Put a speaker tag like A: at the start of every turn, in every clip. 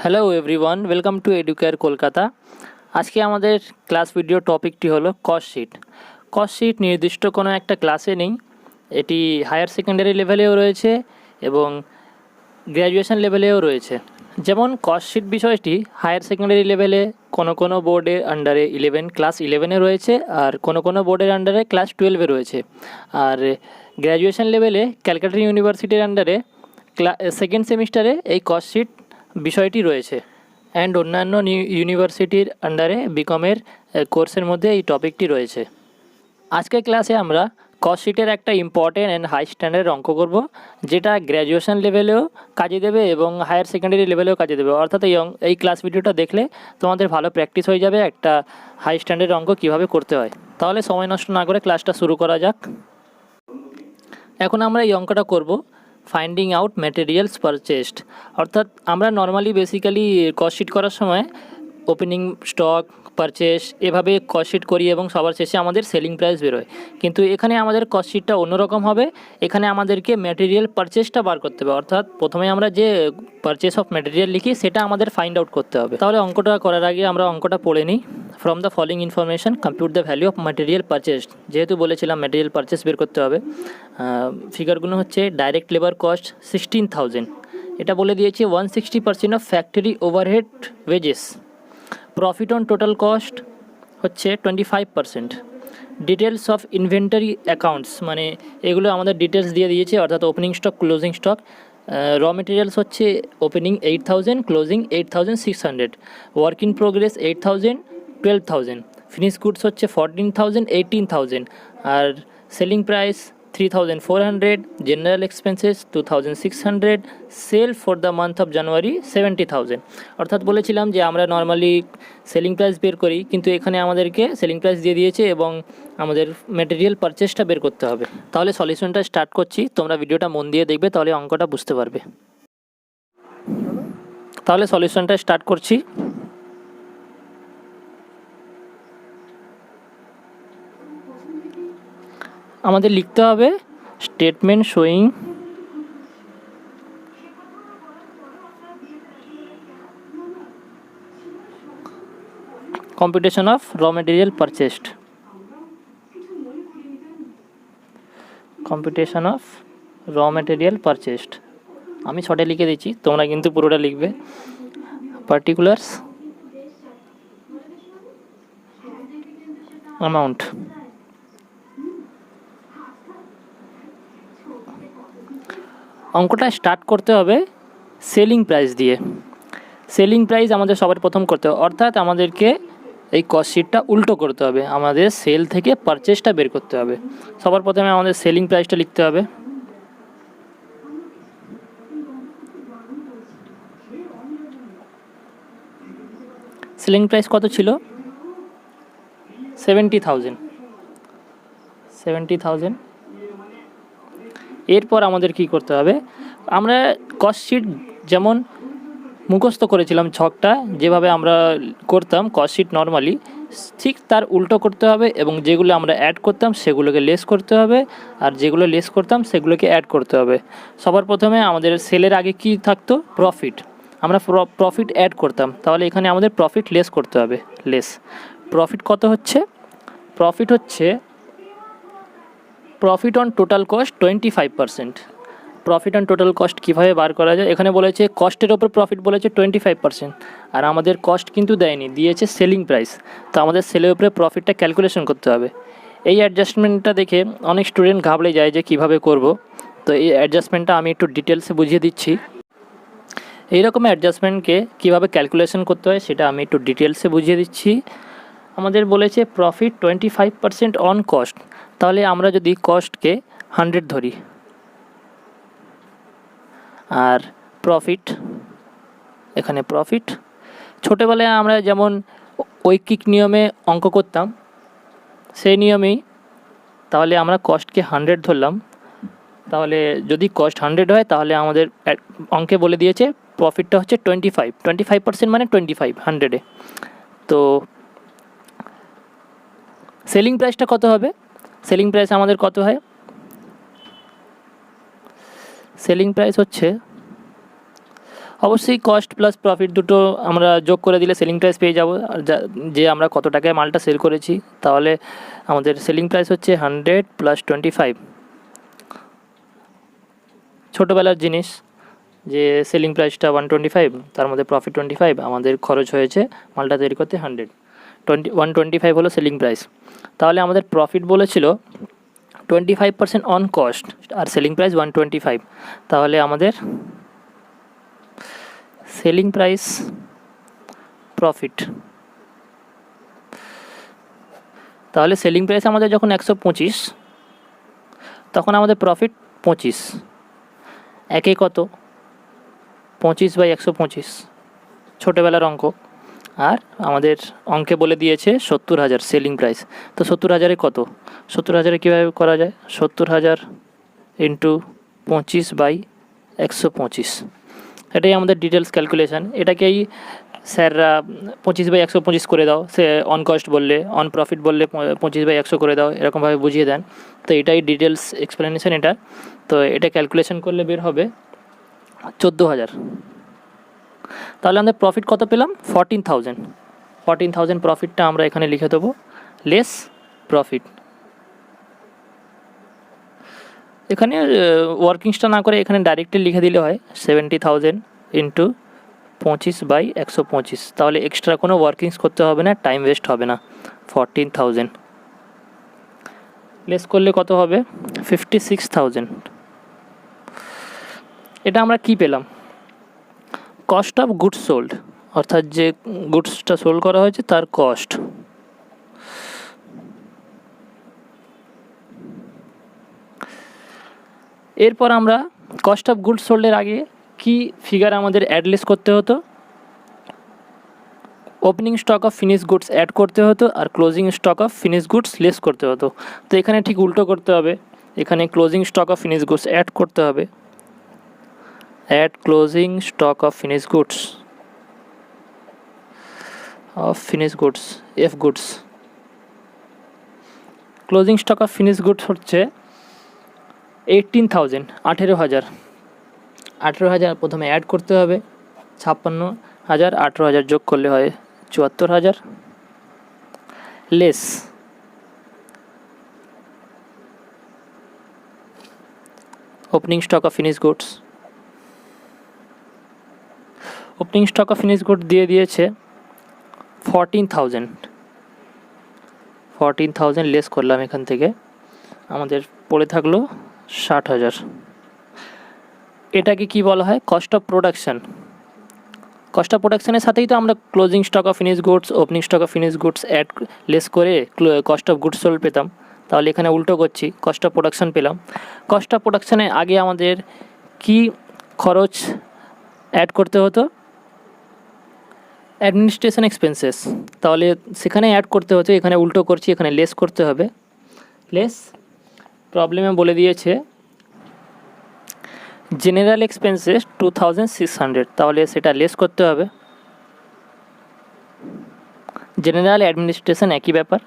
A: Hello everyone, welcome to educare Kolkata. আজকে আমাদের class video টপিকটি হলো কস্ট শিট। কস্ট শিট নির্দিষ্ট কোনো একটা ক্লাসে নেই, এটি হায়ার সেকেন্ডারি লেভেলেও রয়েছে এবং গ্র্যাজুয়েশন লেভেলেও রয়েছে। যেমন কস্ট শিট বিষয়টি হায়ার সেকেন্ডারি লেভেলে কোনো বোর্ডের আন্ডারে ক্লাস 11-এ রয়েছে, আর কোনো বোর্ডের আন্ডারে ক্লাস 12-এ রয়েছে। আর গ্র্যাজুয়েশন লেভেলে ক্যালকাটা ইউনিভার্সিটির আন্ডারে সেকেন্ড সেমিস্টারে এই কস্ট শিট বিষয়টি রয়েছে, অ্যান্ড অন্যান্য ইউনিভার্সিটির আন্ডারে বিকমের কোর্সের মধ্যে এই টপিকটি রয়েছে। আজকের ক্লাসে আমরা কস্ট শিটের একটা ইম্পর্টেন্ট অ্যান্ড হাই স্ট্যান্ডার্ডের অঙ্ক করব, যেটা গ্র্যাজুয়েশন লেভেলেও কাজে দেবে এবং হায়ার সেকেন্ডারি লেভেলেও কাজে দেবে। অর্থাৎ এই ক্লাস ভিডিওটা দেখলে তোমাদের ভালো প্র্যাকটিস হয়ে যাবে একটা হাই স্ট্যান্ডার্ডের অঙ্ক কীভাবে করতে হয়। তাহলে সময় নষ্ট না করে ক্লাসটা শুরু করা যাক। এখন আমরা এই অঙ্কটা করব ফাইন্ডিং আউট ম্যাটেরিয়ালস পারচেসড। অর্থাৎ আমরা নর্মালি বেসিক্যালি কস্ট শিট করার সময় ওপেনিং স্টক, পারচেস এভাবে কস্ট শিট করি এবং সবার শেষে আমাদের সেলিং প্রাইস বেরোয়। কিন্তু এখানে আমাদের কস্ট শিটটা অন্যরকম হবে। এখানে আমাদেরকে ম্যাটেরিয়াল পারচেসটা বার করতে হবে, অর্থাৎ প্রথমে আমরা যে পারচেস অফ ম্যাটেরিয়াল লিখি সেটা আমাদের ফাইন্ড আউট করতে হবে। তাহলে অঙ্কটা করার আগে আমরা অঙ্কটা পড়ে নিই। From the following information compute the value of material purchased. যেহেতু বলেছিলাম ম্যাটেরিয়াল পারচেস বের করতে হবে, ফিগারগুলো হচ্ছে ডাইরেক্ট লেবার কস্ট 16,000, এটা বলে দিয়েছে 160% of factory overhead wages. Profit on total cost হচ্ছে 25%। ডিটেলস অফ ইনভেন্টারি অ্যাকাউন্টস, মানে এগুলো আমাদের ডিটেলস দিয়ে দিয়েছে, অর্থাৎ opening stock, closing stock. Raw materials হচ্ছে opening 8,000, closing 8,600, work in progress 8,000, 12,000, finish goods হচ্ছে 14,000, 18,000, আর selling price 3,400, general expenses 2,600, sale for the month of January 70,000। অর্থাৎ বলেছিলাম যে আমরা নর্মালি সেলিং প্রাইস বের করি, কিন্তু এখানে আমাদেরকে সেলিং প্রাইস দিয়ে দিয়েছে এবং আমাদের ম্যাটেরিয়াল পারচেসটা বের করতে হবে। তাহলে সলিউশনটা স্টার্ট করছি, তোমরা ভিডিওটা মন দিয়ে দেখবে, তাহলে অঙ্কটা বুঝতে পারবে। তাহলে সলিউশনটা স্টার্ট করছি। আমাদের লিখতে হবে statement showing computation of raw material purchased. Computation of raw material purchased আমি শর্টে লিখে দিচ্ছি, তোমরা কিন্তু পুরোটা লিখবে। Particulars amount. অঙ্কটা স্টার্ট করতে হবে সেলিং প্রাইস দিয়ে। সেলিং প্রাইস আমাদের সবার প্রথম করতে হবে, অর্থাৎ আমাদেরকে এই কস্ট শিটটা উল্টো করতে হবে, আমাদের সেল থেকে পারচেসটা বের করতে হবে। সবার প্রথমে আমাদের সেলিং প্রাইসটা লিখতে হবে। সেলিং প্রাইস কত ছিল? 70,000। এরপর আমাদের কি করতে হবে, আমরা কস্ট শিট যেমন মুখস্থ করেছিলাম ছকটা, যেভাবে আমরা করতাম কস্ট শিট নর্মালি, ঠিক তার উল্টো করতে হবে এবং যেগুলো আমরা অ্যাড করতাম সেগুলোকে লেস করতে হবে, আর যেগুলো লেস করতাম সেগুলোকে অ্যাড করতে হবে। সবার প্রথমে আমাদের সেলের আগে কি থাকতো? প্রফিট। আমরা প্রফিট অ্যাড করতাম, তাহলে এখানে আমাদের প্রফিট লেস করতে হবে। লেস প্রফিট কত হচ্ছে? প্রফিট হচ্ছে profit on total cost 25%। Profit on total cost কীভাবে বার করা যায়? এখানে বলেছে কস্টের ওপর প্রফিট বলেছে 25%, আর আমাদের কস্ট কিন্তু দেয়নি, দিয়েছে সেলিং প্রাইস। তো আমাদের সেলের উপরে প্রফিটটা ক্যালকুলেশন করতে হবে। এই অ্যাডজাস্টমেন্টটা দেখে অনেক স্টুডেন্ট ঘাবড়ে যায় যে কীভাবে করব। তো এই অ্যাডজাস্টমেন্টটা আমি একটু ডিটেলসে বুঝিয়ে দিচ্ছি। এইরকম অ্যাডজাস্টমেন্টকে কীভাবে ক্যালকুলেশন করতে হয় সেটা আমি একটু ডিটেলসে বুঝিয়ে দিচ্ছি। আমাদের বলেছে প্রফিট 25% অন কস্ট, তাহলে আমরা যদি কস্টকে 100 ধরি, আর প্রফিট, এখানে প্রফিট ছোটোবেলায় আমরা যেমন ঐকিক নিয়মে অঙ্ক করতাম সেই নিয়মেই, তাহলে আমরা কস্টকে 100 ধরলাম। তাহলে যদি কস্ট 100 হয় তাহলে আমাদের অঙ্কে বলে দিয়েছে প্রফিটটা হচ্ছে 25% মানে 25 100-এ। তো সেলিং প্রাইসটা কত হবে? সেলিং প্রাইস আমাদের কত হয়? সেলিং প্রাইস হচ্ছে অবশ্যই কস্ট প্লাস প্রফিট দুটো আমরা যোগ করে দিলে সেলিং প্রাইস পেয়ে যাব, আর যে আমরা কত টাকায় মালটা সেল করেছি। তাহলে আমাদের সেলিং প্রাইস হচ্ছে 100 + 25। ছোটোবেলার জিনিস যে সেলিং প্রাইসটা 125, তার মধ্যে প্রফিট 25, আমাদের খরচ হয়েছে মালটা তৈরি করতে 125 হলো সেলিং প্রাইস। তাহলে আমাদের প্রফিট বলেছিল 25% অন কস্ট আর সেলিং প্রাইস 125। তাহলে আমাদের সেলিং প্রাইস প্রফিট, তাহলে সেলিং প্রাইস আমাদের যখন 125, তখন আমাদের প্রফিট 25। একে কত? 25/125, ছোটোবেলার অঙ্ক। আর আমাদের অঙ্কে বলে দিয়েছে 70,000 সেলিং প্রাইস। তো 70,000-এ কত? 70,000-এ কীভাবে করা যায়? 70,000 × 25/125, এটাই আমাদের ডিটেলস ক্যালকুলেশান। এটাকেই স্যাররা 25/125 করে দাও, সে অন কস্ট বললে, অন প্রফিট বললে 25/100 করে দাও, এরকমভাবে বুঝিয়ে দেন। তো এটাই ডিটেলস এক্সপ্লেনেশন এটা। তো এটা ক্যালকুলেশন করলে বের হবে 14,000। তাহলে আমাদের প্রফিট কত পেলাম? 14,000। 14,000 প্রফিটটা আমরা এখানে লিখে দেবো, লেস প্রফিট। এখানে ওয়ার্কিংসটা না করে এখানে ডাইরেক্টলি লিখে দিলে হয় 70,000 × 25/125। তাহলে এক্সট্রা কোনো ওয়ার্কিংস করতে হবে না, টাইম ওয়েস্ট হবে না। 14,000 লেস করলে কত হবে? 56,000। এটা আমরা কি পেলাম? কস্ট অফ গুডস সোল্ড, অর্থাৎ যে গুডসটা সোল্ড করা হয়েছে তার কস্ট। এরপর আমরা কস্ট অফ গুডস সোল্ডের আগে কি ফিগার আমাদের অ্যাডলেস করতে হতো? Opening stock of finish goods add করতে হতো, আর closing stock of finish goods less করতে হতো। তো এখানে ঠিক উল্টো করতে হবে, এখানে closing stock of finish goods add করতে হবে, add closing stock of finish goods, F goods. Closing stock of finish goods হচ্ছে 18,000, 18,000। 18,000 প্রথমে অ্যাড করতে হবে, 56,000, 18,000 যোগ করলে হয় 74,000, less opening stock of finish goods. Opening stock of finish good দিয়ে দিয়েছে 14,000। 14,000 লেস করলাম এখান থেকে, আমাদের পড়ে থাকলো 60,000। এটাকে কি বলা হয়? Cost of production. Cost of প্রোডাকশানের সাথেই তো আমরা closing stock of finish goods, opening stock of finish goods add less করে কস্ট অফ গুডস সোল্ড পেতাম। তাহলে এখানে উল্টো করছি, কস্ট অফ প্রোডাকশান পেলাম। কস্ট অফ প্রোডাকশানে আগে আমাদের কি খরচ অ্যাড করতে হতো? Administration expenses. তাহলে সেখানে অ্যাড করতে হতো, এখানে উল্টো করছি, এখানে লেস করতে হবে। লেস প্রবলেমে বলে দিয়েছে জেনারেল এক্সপেন্সেস 2,600, তাহলে সেটা লেস করতে হবে। জেনারেল অ্যাডমিনিস্ট্রেশন একই ব্যাপার।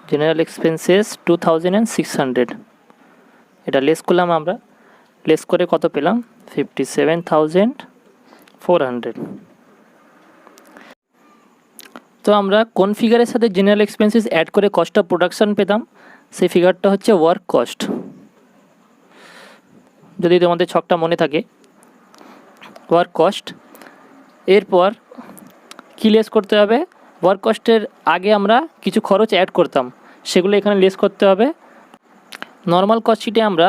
A: জেনারেল এক্সপেন্সেস 2,600, এটা লেস করলাম আমরা। লেস করে কত পেলাম? 57,400। তো আমরা কোন ফিগারের সাথে জেনারেল এক্সপেন্সেস অ্যাড করে কস্ট অফ প্রোডাকশান পেতাম? সেই ফিগারটা হচ্ছে ওয়ার্ক কস্ট। যদি তোমাদের ছকটা মনে থাকে, ওয়ার্ক কস্ট। এরপর কী লেস করতে হবে? ওয়ার্ক কস্টের আগে আমরা কিছু খরচ অ্যাড করতাম, সেগুলো এখানে লেস করতে হবে। নর্মাল কস্ট শিটে আমরা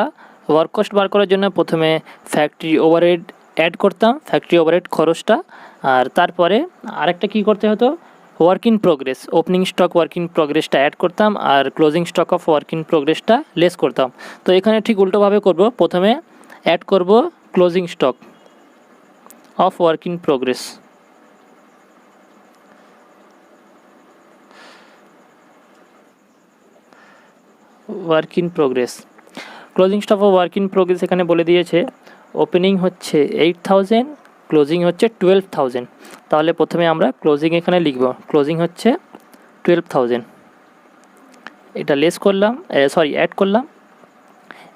A: ওয়ার্ক কস্ট বার করার জন্য প্রথমে ফ্যাক্টরি ওভারহেড অ্যাড করতাম, ফ্যাক্টরি ওভারহেড খরচটা। আর তারপরে আরেকটা কী করতে হতো? Work in progress, opening stock work in প্রোগ্রেসটা অ্যাড করতাম, আর closing stock of work in প্রোগ্রেসটা লেস করতাম। তো এখানে ঠিক উল্টোভাবে করব, প্রথমে অ্যাড করব closing stock of work in progress. Work in progress, closing stock of work in progress এখানে বলে দিয়েছে ওপেনিং হচ্ছে 8,000, ক্লোজিং হচ্ছে 12,000। তাহলে প্রথমে আমরা ক্লোজিং এখানে লিখব, ক্লোজিং হচ্ছে 12,000। এটা লেস করলাম, অ্যাড করলাম।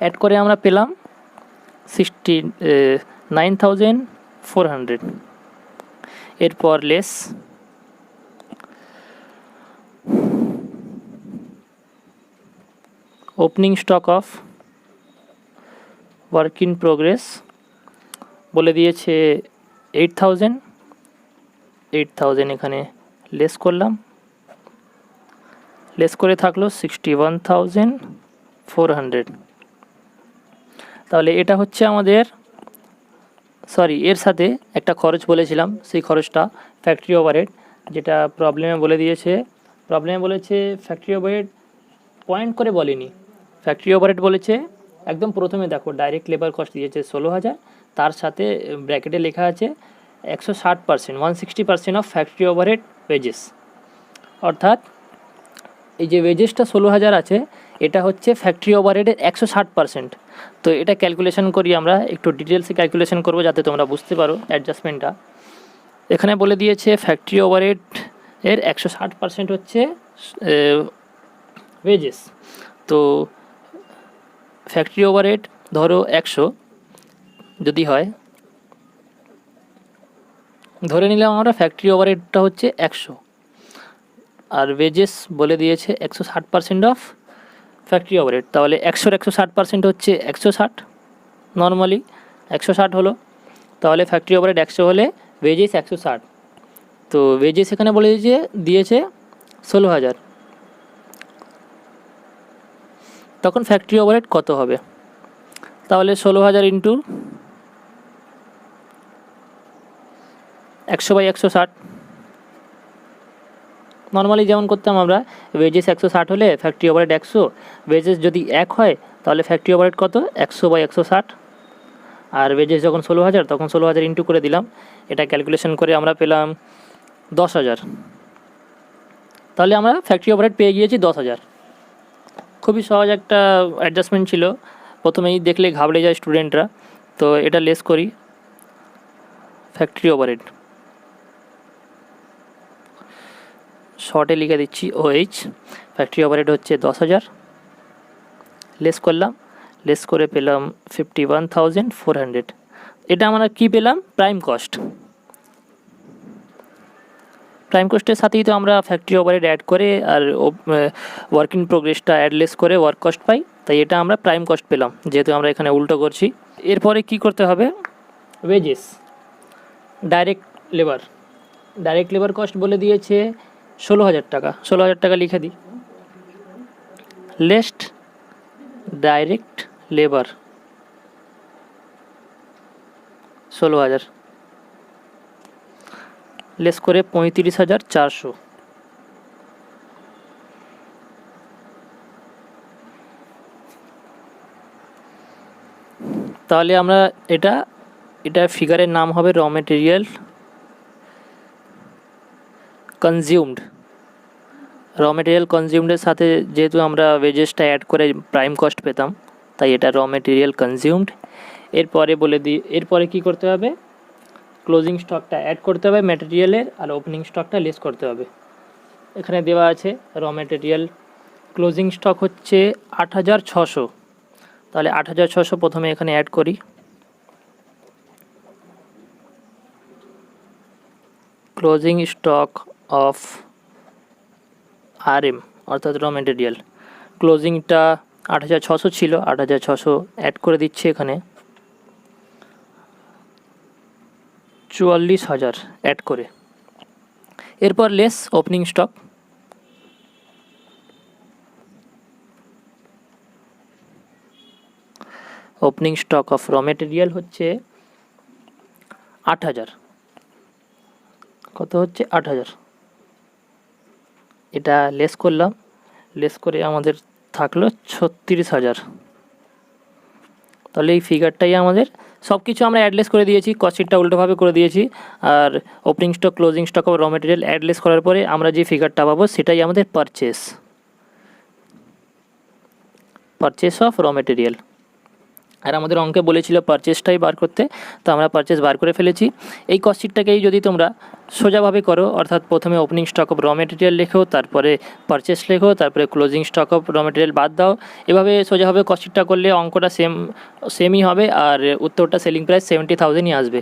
A: অ্যাড করে আমরা পেলাম 9,400। এরপর less opening stock of work in progress বলে দিয়েছে 8,000 এখানে লেস করলাম, লেস করে থাকলো 61,400। তাহলে এটা হচ্ছে আমাদের এর সাথে একটা খরচ বলেছিলাম, সেই খরচটা ফ্যাক্টরি ওভারহেড, যেটা প্রবলেমে বলেছে ফ্যাক্টরি ওভারহেড পয়েন্ট করে বলেনি, ফ্যাক্টরি ওভারহেড বলেছে একদম প্রথমে দেখো ডাইরেক্ট লেবার কস্ট দিয়েছে 16,000, তার সাথে ব্র্যাকেটে লেখা আছে 160%, 160% অফ ফ্যাক্টরি ওভারহেড ওয়েজেস। অর্থাৎ এই যে ওয়েজেসটা 16,000 আছে, এটা হচ্ছে ফ্যাক্টরি ওভারহেডের 160%। তো এটা ক্যালকুলেশন করি, আমরা একটু ডিটেলসে ক্যালকুলেশন করব যাতে তোমরা বুঝতে পারো অ্যাডজাস্টমেন্টটা। এখানে বলে দিয়েছে ফ্যাক্টরি ওভারহেড এর 160% হচ্ছে ওয়েজেস। তো ফ্যাক্টরি ওভারহেড ধরো 100 যদি হয়, ধরে নিলাম আমরা ফ্যাক্টরি ওভারহেডটা হচ্ছে 100, আর ওয়েজেস বলে দিয়েছে 160% অফ ফ্যাক্টরি ওভারহেড। তাহলে 100-র 160% হচ্ছে 160, নর্মালি 160 হলো। তাহলে ফ্যাক্টরি ওভারহেড 100 হলে ওয়েজেস 160। তো ওয়েজেস এখানে বলে দিয়েছে 16,000, তখন ফ্যাক্টরি ওভারহেড কত হবে? তাহলে 16,000 ইন্টু 100/160, নর্মালি যেমন করতাম আমরা, ওয়েজেস 160 হলে ফ্যাক্টরি ওভারহেড 100, ওয়েজেস যদি 1 হয় তাহলে ফ্যাক্টরি ওভারহেড কত? 100/160। আর ওয়েজেস যখন 16,000 তখন 16,000 ইন্টু করে দিলাম, এটা ক্যালকুলেশন করে আমরা পেলাম 10,000। তাহলে আমরা ফ্যাক্টরি ওভারহেড পেয়ে গিয়েছি 10,000। খুবই সহজ একটা অ্যাডজাস্টমেন্ট ছিল, প্রথমেই দেখলে ঘাবড়ে যায় স্টুডেন্টরা। তো এটা লেস করি, ফ্যাক্টরি ওভারহেড শর্টে লিখে দিচ্ছি OH, ফ্যাক্টরি ওভারহেড হচ্ছে 10,000, লেস করলাম, লেস করে পেলাম 51,400। এটা আমরা কি পেলাম? Prime cost. প্রাইম কস্টের সাথেই তো আমরা ফ্যাক্টরি ওভারহেড অ্যাড করে আর ওয়ার্ক ইন প্রোগ্রেসটা অ্যাডলেস করে ওয়ার্ক কস্ট পাই, তাই এটা আমরা প্রাইম কস্ট পেলাম, যেহেতু আমরা এখানে উল্টো করছি। এরপরে কি করতে হবে? ওয়েজেস, ডাইরেক্ট লেবার কস্ট বলে দিয়েছে 16,000 টাকা, 16,000 টাকা লিখে দিই, লেস্ট ডাইরেক্ট লেবার 16,000, লেস করে 35,400। তাহলে আমরা এটা ফিগারের নাম হবে raw material consumed. Raw material কনজিউমডের সাথে যেহেতু আমরা ওয়েজেসটা অ্যাড করে প্রাইম কস্ট পেতাম, তাই এটা র মেটেরিয়াল কনজিউমড। এরপরে কি করতে হবে? ক্লোজিং স্টকটা অ্যাড করতে হবে ম্যাটেরিয়ালের, আর ওপেনিং স্টকটা লেস করতে হবে। এখানে দেওয়া আছে র মেটেরিয়াল ক্লোজিং স্টক হচ্ছে 8,600, তাহলে 8,600 প্রথমে এখানে অ্যাড করি, ক্লোজিং স্টক অফ RM অর্থাৎ র মেটেরিয়াল, ক্লোজিংটা 8,600 ছিল, 8,600 অ্যাড করে দিচ্ছি এখানে 44,000 অ্যাড করে। এরপর less opening stock, opening stock of raw material হচ্ছে 8,000, কত হচ্ছে? 8,000। এটা লেস করলাম, লেস করে আমাদের থাকলো 36,000। তাহলে এই ফিগারটাই আমাদের, সব কিছু আমরা অ্যাডলেস করে দিয়েছি, কস্টশিটটা উল্টোভাবে করে দিয়েছি, আর opening stock closing stock of raw material add less করার পরে আমরা যে ফিগারটা পাবো সেটাই আমাদের পারচেস অফ র মেটেরিয়াল। আর আমাদের অঙ্কে বলেছিল পারচেসটাই বার করতে, তো আমরা পারচেস বার করে ফেলেছি। এই কস্ট শিটটাকেই যদি তোমরা সোজাভাবে করো, অর্থাৎ প্রথমে opening stock of raw material লেখো, তারপরে পারচেস লেখো, তারপরে closing stock of raw material বাদ দাও, এভাবে সোজাভাবে কস্ট শিটটা করলে অঙ্কটা সেমই হবে আর উত্তরটা সেলিং প্রাইস 70,000ই আসবে।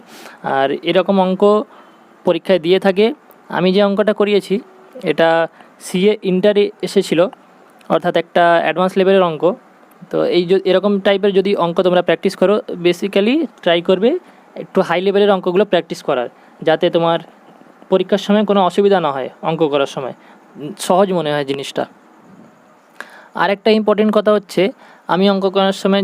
A: আর এরকম অঙ্ক পরীক্ষায় দিয়ে থাকে। আমি যে অঙ্কটা করিয়েছি এটা সিএ ইন্টারে এসেছিলো, অর্থাৎ একটা অ্যাডভান্স লেভেলের অঙ্ক। তো এরকম টাইপের যদি অঙ্ক তোমরা প্র্যাকটিস করো, বেসিক্যালি ট্রাই করবে একটু হাই লেভেলের অঙ্কগুলো প্র্যাকটিস করার, যাতে তোমার পরীক্ষার সময় কোনো অসুবিধা না হয়, অঙ্ক করার সময় সহজ মনে হয় জিনিসটা। আর একটা ইম্পর্টেন্ট কথা হচ্ছে, আমি অঙ্ক করার সময়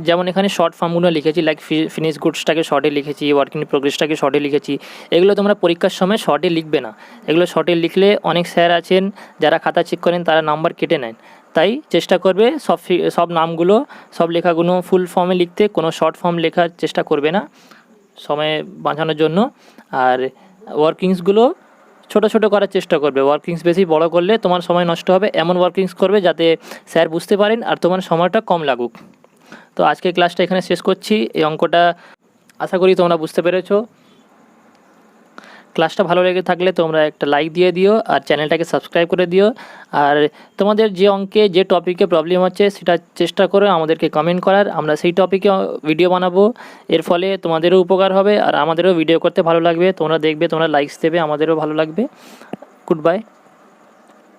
A: যেমন এখানে শর্ট ফর্মগুলো লিখেছি, লাইক ফিনিশ গুডসটাকে শর্টে লিখেছি, ওয়ার্ক ইন প্রোগ্রেসটাকে শর্টে লিখেছি, এগুলো তোমরা পরীক্ষার সময় শর্টে লিখবে না। এগুলো শর্টে লিখলে অনেক স্যার আছেন যারা খাতা চেক করেন, তারা নাম্বার কেটে নেন। তাই চেষ্টা করবে সব নামগুলো, সব লেখাগুলো ফুল ফর্মে লিখতে, কোনো শর্ট ফর্ম লেখার চেষ্টা করবে না সময় বাঁচানোর জন্য। আর ওয়ার্কিংসগুলো ছোট ছোট করার চেষ্টা করবে। ওয়ার্কিংস বেশি বড় করলে তোমার সময় নষ্ট হবে। এমন ওয়ার্কিংস করবে যাতে স্যার বুঝতে পারেন আর তোমার সময়টা কম লাগুক। তো আজকে ক্লাসটা এখানে শেষ করছি। এই অঙ্কটা আশা করি তোমরা বুঝতে পেরেছো। ক্লাসটা ভালো লেগে থাকলে তোমরা একটা লাইক দিয়ে দিও আর চ্যানেলটাকে সাবস্ক্রাইব করে দিও। আর তোমাদের যে অঙ্কে যে টপিকে প্রবলেম হচ্ছে সেটা চেষ্টা করো আমাদেরকে কমেন্ট করার, আমরা সেই টপিকে ভিডিও বানাবো। এর ফলে তোমাদেরও উপকার হবে আর আমাদেরও ভিডিও করতে ভালো লাগবে। তোমরা দেখবে, তোমরা লাইকস দেবে, আমাদেরও ভালো লাগবে। Good bye.